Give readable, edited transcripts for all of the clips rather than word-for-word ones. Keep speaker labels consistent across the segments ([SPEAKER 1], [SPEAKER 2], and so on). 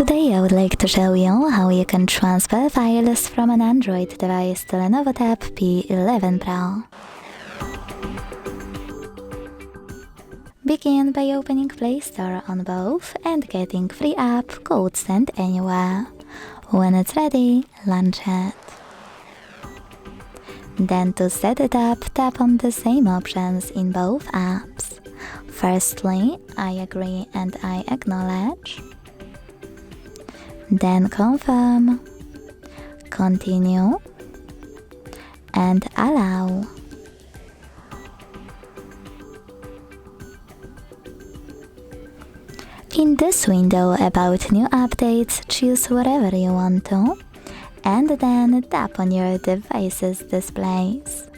[SPEAKER 1] Today I would like to show you how you can transfer files from an Android device to LENOVO Tab P11 Pro. Begin by opening Play Store on both and getting free app called Send Anywhere. When it's ready, launch it. Then to set it up, tap on the same options in both apps. Firstly, I agree and I acknowledge. Then confirm, continue, and allow. In this window about new updates, choose whatever you want to, and then tap on your device's displays.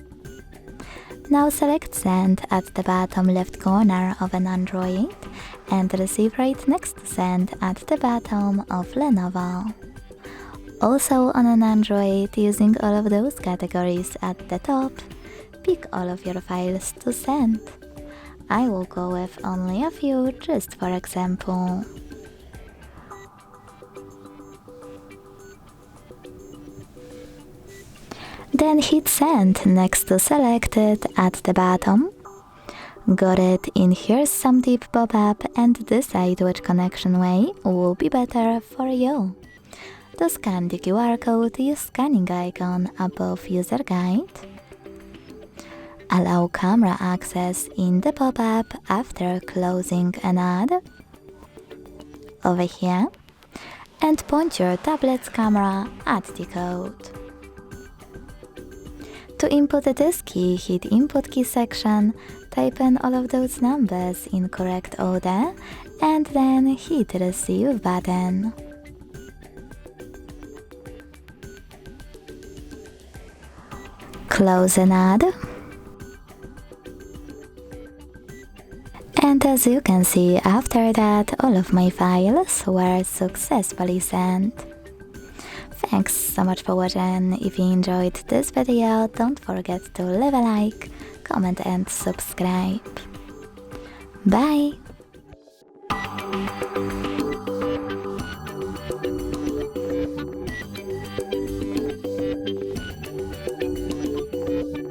[SPEAKER 1] Now select Send at the bottom left corner of an Android and Receive right next to Send at the bottom of Lenovo. Also on an Android, using all of those categories at the top, pick all of your files to send. I will go with only a few just for example. Then hit Send next to Selected at the bottom. Got it, in Here's Some Tip pop-up and decide which connection way will be better for you. To scan the QR code, use scanning icon above User Guide. Allow camera access in the pop-up after closing an ad. Over here. And point your tablet's camera at the code. To input this key, hit Input Key section, type in all of those numbers in correct order, and then hit Receive button. Close an ad. And as you can see, after that, all of my files were successfully sent. Thanks so much for watching. If you enjoyed this video, don't forget to leave a like, comment and subscribe. Bye!